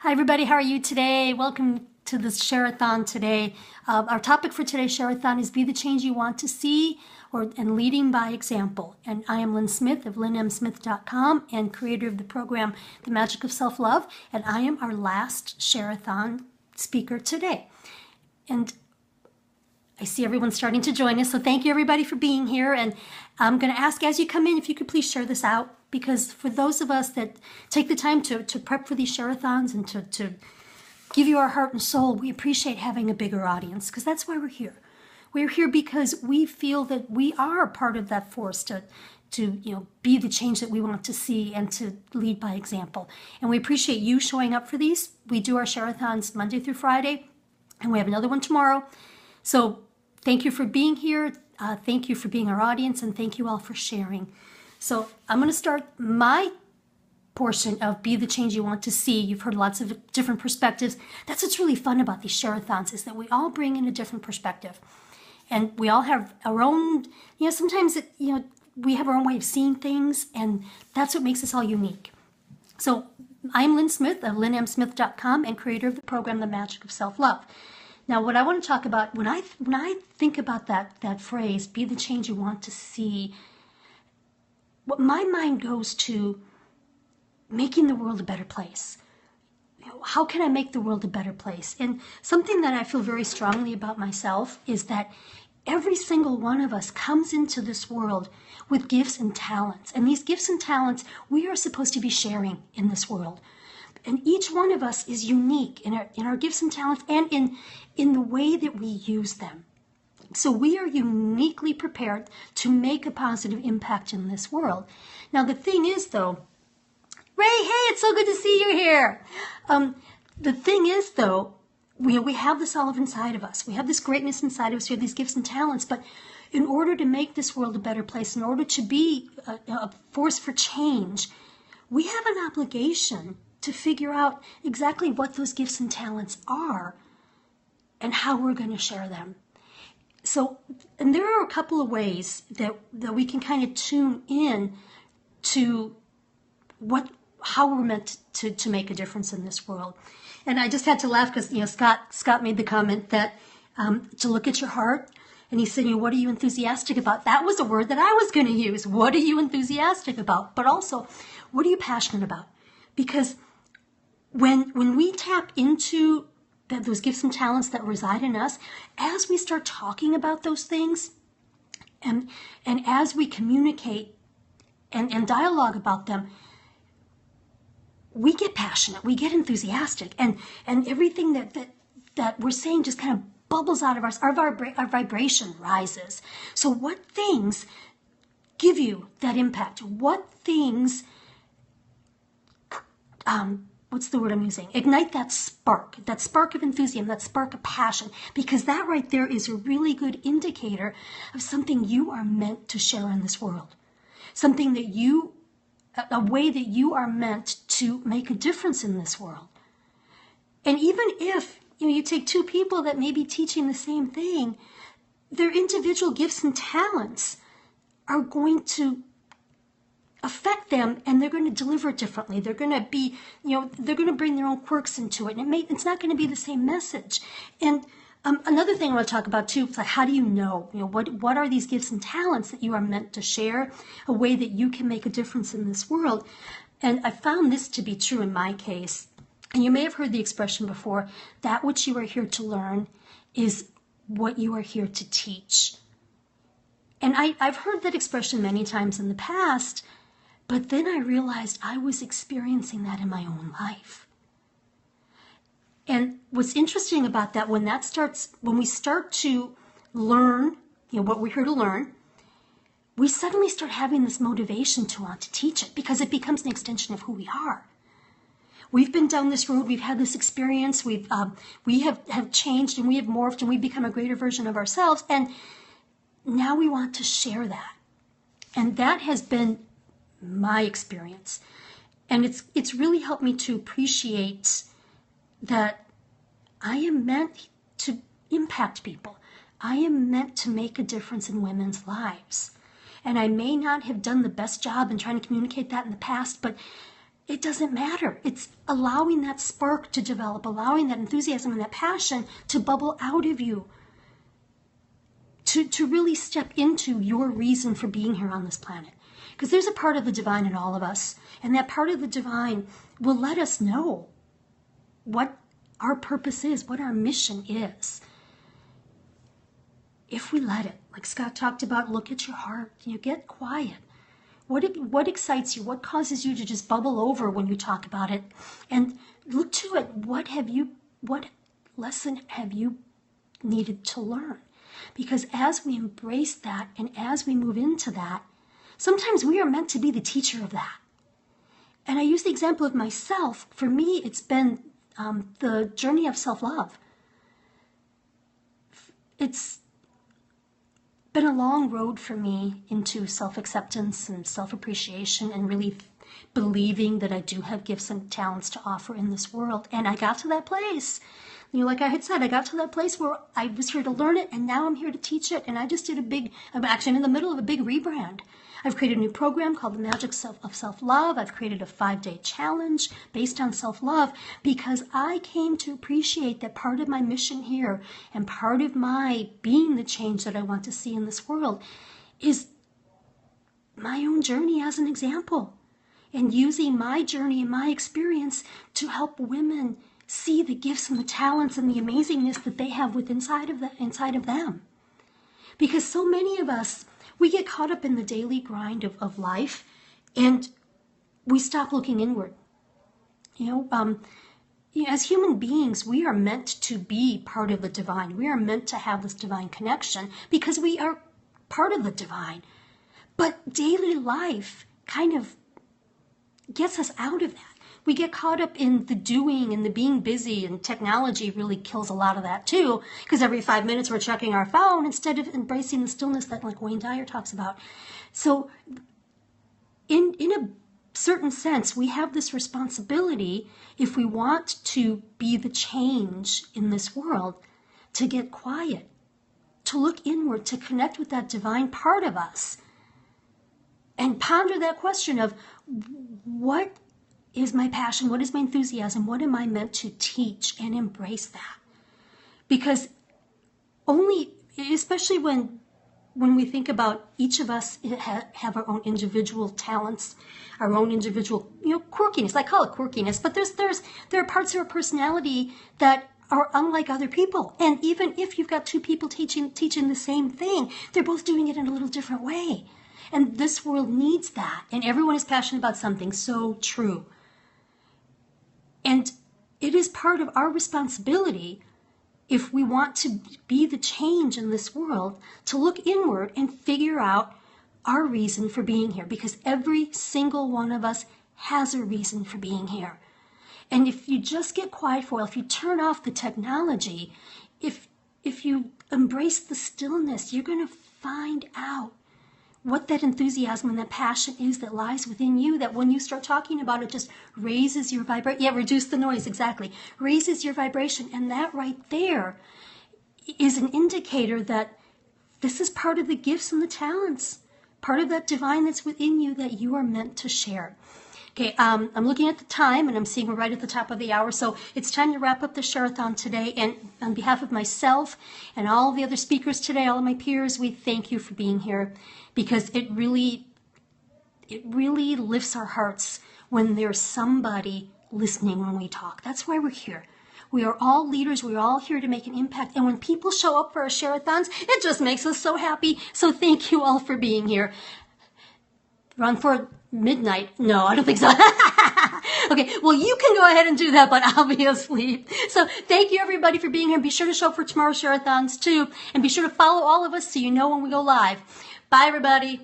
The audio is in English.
Hi, everybody. How are you today? Welcome to this Share-a-thon today. Our topic for today's Share-a-thon is Be the Change You Want to See and Leading by Example. And I am Lynn Smith of lynnmsmith.com and creator of the program, The Magic of Self-Love. And I am our last Share-a-thon speaker today. And I see everyone starting to join us, so thank you everybody for being here. And I'm going to ask as you come in if you could please share this out, because for those of us that take the time to prep for these share-a-thons and to give you our heart and soul, we appreciate having a bigger audience, because that's why we're here. We're here because we feel that we are part of that force to be the change that we want to see and to lead by example. And we appreciate you showing up for these. We do our share-a-thons Monday through Friday, and we have another one tomorrow. So thank you for being here. Thank you for being our audience, and thank you all for sharing. So I'm going to start my portion of Be the Change You Want to See. You've heard lots of different perspectives. That's what's really fun about these share-a-thons, is that we all bring in a different perspective. And we all have our own, sometimes we have our own way of seeing things, and that's what makes us all unique. So I'm Lynn Smith of lynnmsmith.com and creator of the program, The Magic of Self-Love. Now, what I want to talk about, when I think about that phrase, be the change you want to see, what my mind goes to making the world a better place. How can I make the world a better place? And something that I feel very strongly about myself is that every single one of us comes into this world with gifts and talents. And these gifts and talents we are supposed to be sharing in this world. And each one of us is unique in our gifts and talents and in the way that we use them. So we are uniquely prepared to make a positive impact in this world. Now, the thing is, though, Ray, hey, it's so good to see you here. The thing is, though, we have this all inside of us. We have this greatness inside of us. We have these gifts and talents. But in order to make this world a better place, in order to be a force for change, we have an obligation to figure out exactly what those gifts and talents are and how we're going to share them. So, and there are a couple of ways that we can kind of tune in to how we're meant to make a difference in this world. And I just had to laugh because, Scott made the comment that to look at your heart, and he said, what are you enthusiastic about? That was a word that I was going to use. What are you enthusiastic about? But also, what are you passionate about? Because when we tap into those gifts and talents that reside in us, as we start talking about those things, and as we communicate and dialogue about them, we get passionate, we get enthusiastic, and everything that we're saying just kind of bubbles out of our vibration rises. So what things give you that impact? What things what's the word I'm using? Ignite that spark of enthusiasm, that spark of passion, because that right there is a really good indicator of something you are meant to share in this world. Something a way that you are meant to make a difference in this world. And even if you take two people that may be teaching the same thing, their individual gifts and talents are going to affect them, and they're going to deliver it differently. They're going to be, they're going to bring their own quirks into it, and it's not going to be the same message. And another thing I want to talk about too is like, how do you know? What are these gifts and talents that you are meant to share? A way that you can make a difference in this world. And I found this to be true in my case. And you may have heard the expression before: that which you are here to learn is what you are here to teach. And I've heard that expression many times in the past. But then I realized I was experiencing that in my own life. And what's interesting about that, when we start to learn, what we're here to learn, we suddenly start having this motivation to want to teach it, because it becomes an extension of who we are. We've been down this road, we've had this experience, we have changed, and we have morphed, and we've become a greater version of ourselves, and now we want to share that. And that has been my experience, and it's really helped me to appreciate that I am meant to impact people. I am meant to make a difference in women's lives, and I may not have done the best job in trying to communicate that in the past, but it doesn't matter. It's allowing that spark to develop, allowing that enthusiasm and that passion to bubble out of you, to really step into your reason for being here on this planet. Because there's a part of the divine in all of us, and that part of the divine will let us know what our purpose is, what our mission is. If we let it, like Scott talked about, look at your heart, get quiet. What excites you? What causes you to just bubble over when you talk about it? And look to it. What lesson have you needed to learn? Because as we embrace that and as we move into that, sometimes we are meant to be the teacher of that. And I use the example of myself. For me, it's been the journey of self-love. It's been a long road for me into self-acceptance and self-appreciation and really believing that I do have gifts and talents to offer in this world. And I got to that place. Like I had said, I got to that place where I was here to learn it, and now I'm here to teach it. And I just did I'm actually in the middle of a big rebrand. I've created a new program called The Magic of Self-Love. I've created a 5-day challenge based on self-love because I came to appreciate that part of my mission here and part of my being the change that I want to see in this world is my own journey as an example, and using my journey and my experience to help women see the gifts and the talents and the amazingness that they have inside of them. Because so many of us, we get caught up in the daily grind of life, and we stop looking inward. As human beings, we are meant to be part of the divine. We are meant to have this divine connection because we are part of the divine. But daily life kind of gets us out of that. We get caught up in the doing and the being busy, and technology really kills a lot of that too, because every 5 minutes we're checking our phone instead of embracing the stillness that like Wayne Dyer talks about. So in a certain sense, we have this responsibility, if we want to be the change in this world, to get quiet, to look inward, to connect with that divine part of us, and ponder that question of what is my passion? What is my enthusiasm? What am I meant to teach? And embrace that. Because especially when we think about each of us have our own individual talents, our own individual, quirkiness. I call it quirkiness, but there are parts of our personality that are unlike other people. And even if you've got two people teaching the same thing, they're both doing it in a little different way. And this world needs that. And everyone is passionate about something. So true. And it is part of our responsibility, if we want to be the change in this world, to look inward and figure out our reason for being here. Because every single one of us has a reason for being here. And if you just get quiet for a while, if you turn off the technology, if you embrace the stillness, you're going to find out what that enthusiasm and that passion is that lies within you, that when you start talking about it, just raises your vibration. Yeah, reduce the noise, exactly. Raises your vibration. And that right there is an indicator that this is part of the gifts and the talents, part of that divine that's within you that you are meant to share. Okay, I'm looking at the time, and I'm seeing we're right at the top of the hour, so it's time to wrap up the Share-a-thon today. And on behalf of myself and all the other speakers today, all of my peers, we thank you for being here, because it really lifts our hearts when there's somebody listening when we talk. That's why we're here. We are all leaders. We're all here to make an impact. And when people show up for our Share-a-thons, it just makes us so happy. So thank you all for being here. Run for midnight? No, I don't think so. Okay, well, you can go ahead and do that, but I'll be asleep. So thank you, everybody, for being here. Be sure to show up for tomorrow's Share-a-thons, too. And be sure to follow all of us so you know when we go live. Bye, everybody.